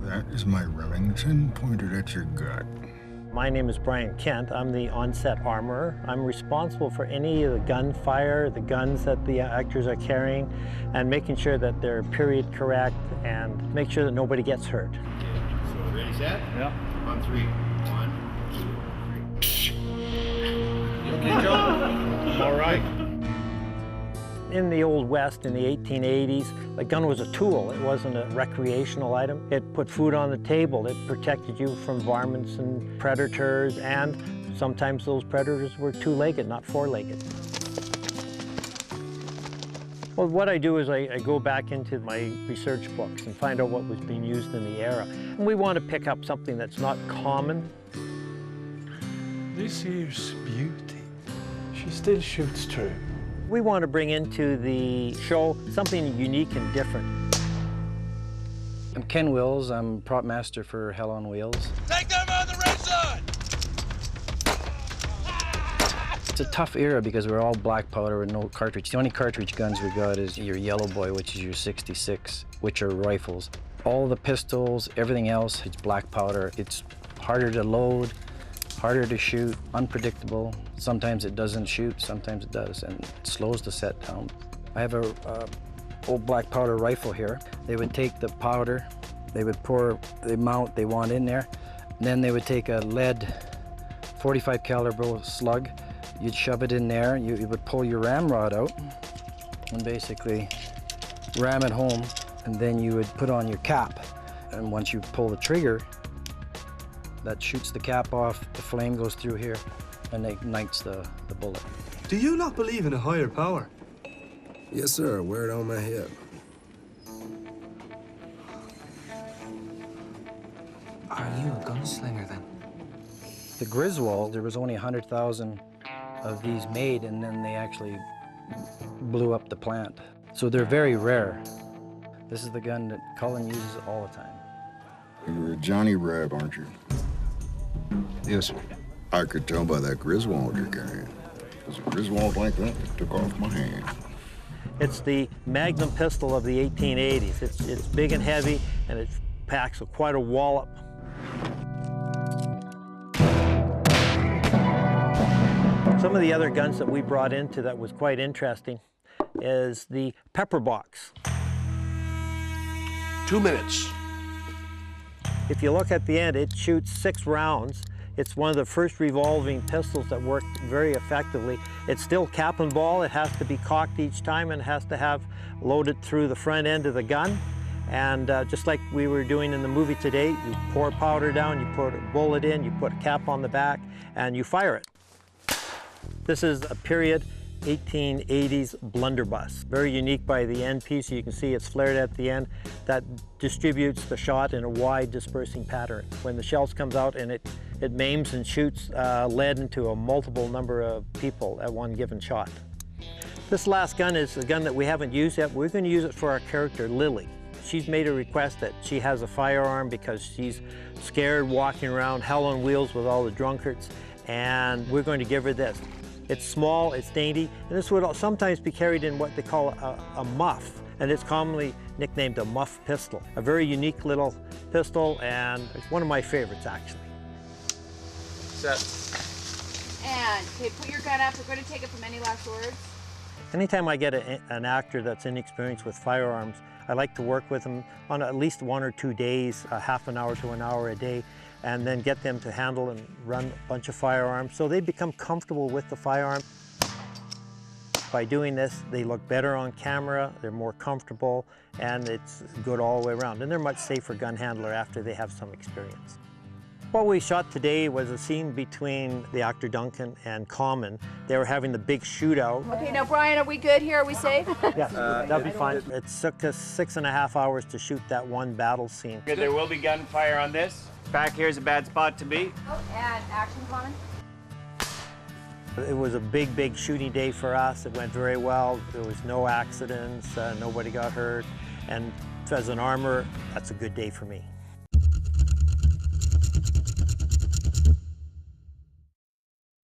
That is my Remington pointed at your gut. My name is Brian Kent. I'm the on-set armorer. I'm responsible for any of the gunfire, the guns that the actors are carrying, and making sure that they're period correct and make sure that nobody gets hurt. Okay, so ready, set? Yeah. On three. 1, 2, 3. You okay, Joe? I'm all right. In the Old West, in the 1880s, a gun was a tool. It wasn't a recreational item. It put food on the table. It protected you from varmints and predators, and sometimes those predators were two-legged, not four-legged. Well, what I do is I go back into my research books and find out what was being used in the era. And we want to pick up something that's not common. This here's beauty. She still shoots true. We want to bring into the show something unique and different. I'm Ken Wills. I'm prop master for Hell on Wheels. Take them on the red side! It's a tough era because we're all black powder and no cartridge. The only cartridge guns we got is your Yellow Boy, which is your 66, which are rifles. All the pistols, everything else, it's black powder. It's harder to load, harder to shoot, unpredictable. Sometimes it doesn't shoot, sometimes it does, and it slows the set down. I have a old black powder rifle here. They would take the powder, they would pour the amount they want in there, and then they would take a lead 45 caliber slug. You'd shove it in there, you would pull your ramrod out and basically ram it home, and then you would put on your cap. And once you pull the trigger, that shoots the cap off, the flame goes through here, and ignites the bullet. Do you not believe in a higher power? Yes, sir. Wear it on my hip. Are you a gunslinger then? The Griswold, there was only 100,000 of these made, and then they actually blew up the plant. So they're very rare. This is the gun that Cullen uses all the time. You're a Johnny Reb, aren't you? Yes, sir. I could tell by that Griswold you're carrying. There's a Griswold like that that took off my hand. It's the Magnum pistol of the 1880s. It's big and heavy, and it packs quite a wallop. Some of the other guns that we brought into that was quite interesting is the pepper box. 2 minutes. If you look at the end, it shoots 6 rounds. It's one of the first revolving pistols that worked very effectively. It's still cap and ball. It has to be cocked each time and it has to have loaded through the front end of the gun. And just like we were doing in the movie today, you pour powder down, you put a bullet in, you put a cap on the back, and you fire it. This is a period 1880s blunderbuss. Very unique by the end piece. You can see it's flared at the end. That distributes the shot in a wide dispersing pattern. When the shells comes out and it maims and shoots lead into a multiple number of people at one given shot. This last gun is a gun that we haven't used yet. We're going to use it for our character, Lily. She's made a request that she has a firearm because she's scared walking around hell on wheels with all the drunkards, and we're going to give her this. It's small, it's dainty, and this would sometimes be carried in what they call a muff, and it's commonly nicknamed a muff pistol. A very unique little pistol, and it's one of my favorites, actually. Set. And, okay, put your gun up. We're going to take it from any last words. Anytime I get an actor that's inexperienced with firearms, I like to work with them on at least 1 or 2 days, half an hour to an hour a day, and then get them to handle and run a bunch of firearms so they become comfortable with the firearm. By doing this, they look better on camera, they're more comfortable, and it's good all the way around. And they're much safer gun handler after they have some experience. What we shot today was a scene between the actor Duncan and Common. They were having the big shootout. Okay, now Brian, are we good here? Are we safe? Yeah, that'll be fine. It took us 6.5 hours to shoot that one battle scene. There will be gunfire on this. Back here's a bad spot to be. Oh, and action, Common. It was a big, big shooting day for us. It went very well. There was no accidents, nobody got hurt. And as an armorer, that's a good day for me.